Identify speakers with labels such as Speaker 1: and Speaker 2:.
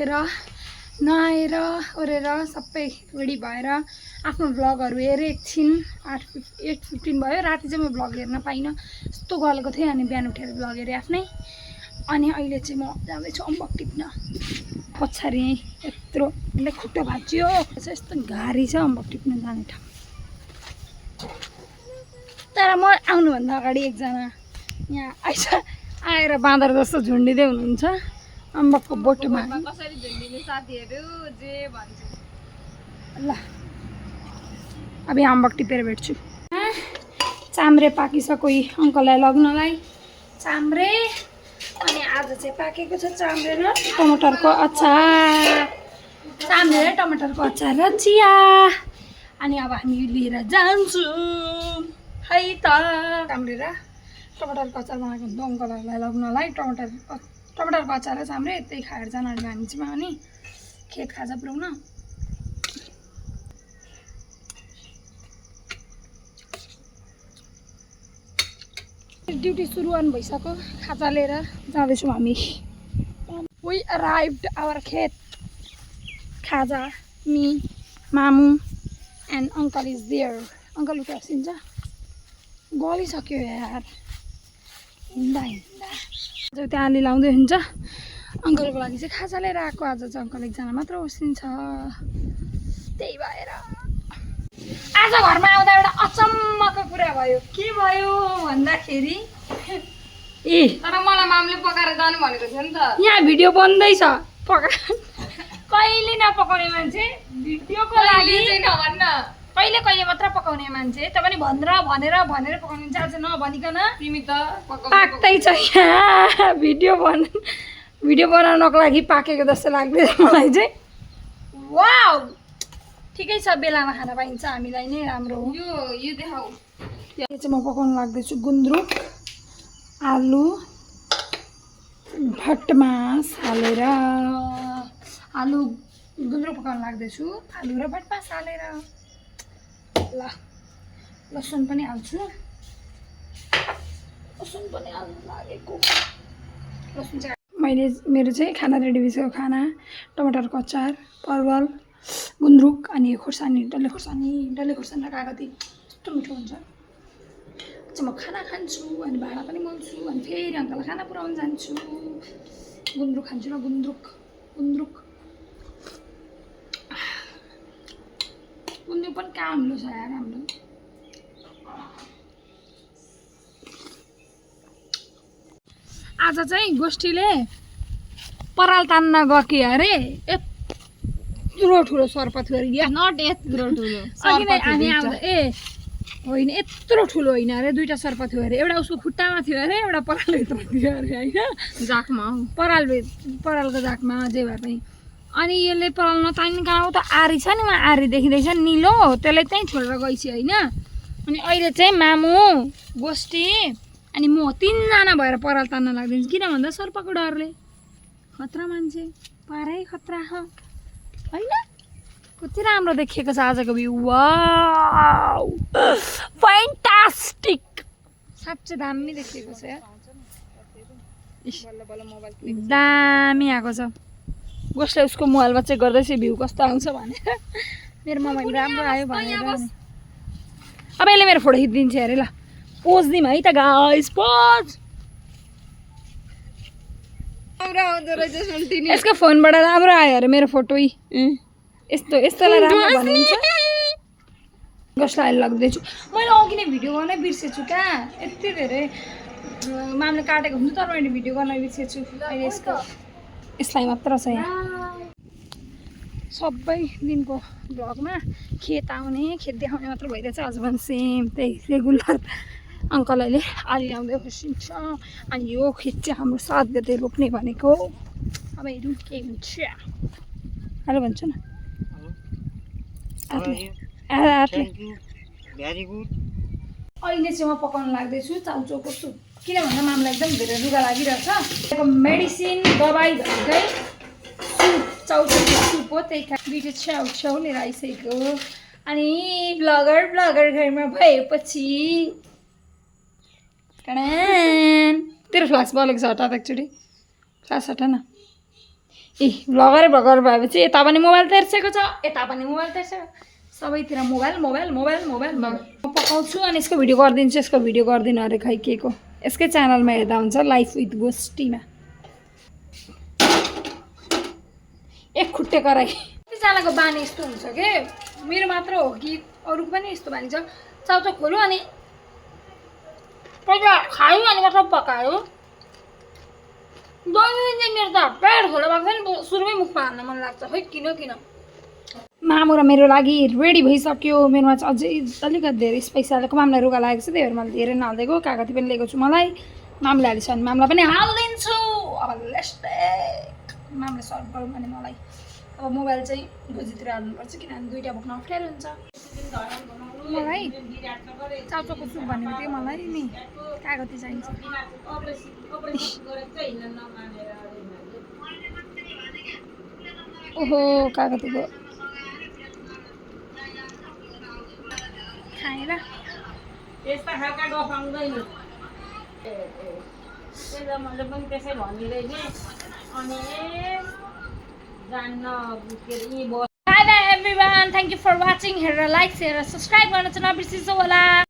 Speaker 1: उठेर नुहाएर ओरेर सबै रेडी भएर आफ्नो भ्लगहरू हेरेँ एकछिन 8:15 भयो। राति चाहिँ म भ्लग हेर्न पाइनँ, यस्तो गलेको थिएँ। अनि बिहान उठेर भ्लग हेरेँ आफ्नै। अनि अहिले चाहिँ म जाँदैछु अम्बक टिप्न। पछाडि यत्रो खुट्टा भाँच्यो, यस्तो गाह्री छ अम्बक टिप्न जाने ठाउँ। तर म आउनुभन्दा अगाडि एकजना यहाँ आएर बाँदर जस्तो झुन्डिँदै हुनुहुन्छ अम्बकको बोटमा।
Speaker 2: कसरी झुन्डिने साथीहरू जे भन्छ
Speaker 1: ल अब यहाँ अम्बक टिपेर भेट्छु। चाम्रे पाकिसक्यो अङ्कललाई लग्नलाई चाम्रे। अनि आज चाहिँ पाकेको छ चाम्रे र टमाटरको अचार, चाम्रे र टमाटरको अचार र चिया। अनि अब हामी लिएर जान्छौँ है त। चाम्रे र टमाटरको अचार बनाएको हुन्छ अङ्कलहरूलाई लग्नलाई। टमाटरको अचार र चाम्रे त्यही खाएर जान आँट्यो हामी चाहिँ। अनि खेत खाजा पुऱ्याउन ड्युटी सुरुवात भइसक्यो। खाजा लिएर जाँदैछौँ हामी। वी अराइभ्ड आवर खेत। खाजा, मी, मामु and uncle is there. Uncle उता हँसिन्छ, गलिसक्यो यार हिँड्दा हिँड्दा। आज त्यहाँ अलि लाउँदै हुन्छ। अङ्कलको लागि चाहिँ खाजा लिएर आएको। आज चाहिँ अङ्कल एकजना मात्र उसिन्छ, त्यही भएर। आज घरमा आउँदा एउटा अचम्मको कुरा भयो। के भयो भन्दाखेरि
Speaker 2: तर मलाई मामले पकाएर जानु भनेको थियो नि त।
Speaker 1: यहाँ भिडियो बन्दैछ। कहिले नपकाउने मान्छे भिडियोको लागि
Speaker 2: नभन्न,
Speaker 1: कहिले कहिले मात्र पकाउने मान्छे। त पनि भनेर पकाउने मान्छे। आज नभनिकन
Speaker 2: तिमी त
Speaker 1: पाक्दै छ यहाँ। भिडियो बनाउनको लागि पाकेको जस्तो लाग्दैछ मलाई चाहिँ। वाउ ठिकै छ, बेलामा खान पाइन्छ हामीलाई नै राम्रो हो।
Speaker 2: यो देखाऊ।
Speaker 1: यो चाहिँ म पकाउन लाग्दैछु गुन्द्रुक, आलु, भटमास हालेर। आलु गुन्द्रुक पकाउन लाग्दैछु, आलु र भटमास हालेर। ल लसुन पनि हाल्छु। लसुन पनि हाल्नु लागेको। लसुन चाहिँ मेरो चाहिँ खाना रेडी भइसक्यो। खाना टमाटरको अचार, परवल, गुन्द्रुक अनि खोर्सानी, डल्ले खोर्सानी र कागती। यस्तो मिठो हुन्छ। चाहिँ म खाना खान्छु अनि भाँडा पनि मोल्छु अनि फेरि अङ्कललाई खाना पुऱ्याउन जान्छु। गुन्द्रुक खान्छु र गुन्द्रुक पनि कहाँ मिलो छ यार हाम्रो। आज चाहिँ गोष्ठीले पराल तान्न गयो अरे। यत्रो ठुलो सर्प थियो अरे।
Speaker 2: नट यत्रो ठुलो
Speaker 1: अघि नै हामी आउँदा होइन यत्रो ठुलो होइन अरे। दुईवटा सर्प थियो अरे। एउटा उसको खुट्टामा थियो अरे, एउटा परालभित्र थियो अरे होइन,
Speaker 2: जाकमा
Speaker 1: परालको जाकमा जे भए पनि। अनि यसले पराल नतान्ने कहाँ त आरी छ नि, उहाँ आरी देखिँदैछ निलो, त्यसले त्यहीँ छोडेर गइछ होइन। अनि अहिले चाहिँ मामु, गोष्ठी अनि म तिनजना भएर पराल तान्न लाग्दिन्छ। किन भन्दा सर्पको डरले। खतरा मान्छे, पारै खतरा होइन। कति राम्रो देखिएको छ आजको भ्यू। वाउ फ्यान्टास्टिक, साँच्चै दामी देखिएको छ यार। दामी आएको छ। कसले उसको मोबाइलमा चेक गर्दैछ भ्यू कस्तो आउँछ भनेर। मेरो मोबाइल राम्रो आयो भनेर। अब यसले मेरो फोटो खिचिदिन्छ अरे। ल पोज दिउँ है त गाइस, पोज। यसको फोनबाट राम्रो आयो अरे मेरो फोटो। यस्तोलाई राम्रो भनिन्छ। कसलाई लाग्दैछु मैले अघि नै भिडियो गर्नै बिर्सेछु क्या। यति धेरै मामले काटेको हुन्छ तर मैले भिडियो गर्न बिर्सेछु। अहिले यसलाई मात्र छ यहाँ। सबै दिनको भ्लगमा खेत आउने खेत देखाउने मात्र भइरहेछ। आज पनि सेम त्यही रेगुलर। अङ्कल अहिले आली आउँदै खुसिन्छ। अनि यो खेत चाहिँ हाम्रो 7 गते रोप्ने भनेको। अब हेरौँ के हुन्छ। हेलो भन्छु न। अहिले चाहिँ म पकाउन लाग्दैछु चाउचाउको सुप। किन भन्दा मामलाई एकदम धेरै रुगा लागिरहेछ। मेडिसिन दबाई भनेकै सुप, चाउचाउको सुप हो। त्यही कारण दुईवटा छ्याउ लिएर आइसकेको। अनि ब्लगर घरमा भएपछि तेरो फ्लास बलेको छ। हटात एकचोटि फ्लास हटा न। भ्लगर भएपछि यता पनि मोबाइल तेर्सेको छ यता पनि मोबाइल तेर्सेको सबैतिर mobile mobile mobile mobile mobile म पकाउँछु अनि यसको भिडियो गरिदिन्छु यसको भिडियो गर्दिनँ अरे खै के को यसकै च्यानलमा हेर्दा हुन्छ लाइफ विथ गोष्ठीमा एक खुट्टे कराई कतिजनाको बानी यस्तो हुन्छ के मेरो मात्र हो कि अरूको पनि यस्तो बानी छ चाउचाउ खोल्यो अनि पहिला खायो अनि मात्र पकायो दैनिक मेरो त पेट खोला भएको नि सुरुमै मुखमा हाल्न मन लाग्छ खै किन मामु र मेरो लागि रेडी भइसक्यो मेरोमा चाहिँ अझै अलिकति धेरै स्पाइसी हालेको मामलाई रुगा लागेको छ त्यही भएर मैले धेरै नहालिदिएको कागती पनि लिएको छु मलाई मामले हालिस भने मामलाई पनि हालिदिन्छु अब मामले सर्भ गरौँ भने मलाई अब मोबाइल चाहिँ गोजीतिर हाल्नुपर्छ किनभने दुईवटा बोक्न अप्ठ्यारो हुन्छ मलाई चाउचाउको सुप भन्ने बित्तिकै मलाई नि कागती चाहिन्छ ओहो कागतीको खाएर
Speaker 2: त्यस्ता खालका डफाउँदैन मैले पनि त्यसै भनिरहेँ अनि जान्न के अरे
Speaker 1: Bye bye everyone. Thank you for watching. Here like, share, subscribe गर्न चाहिँ नबिर्सिनु होला.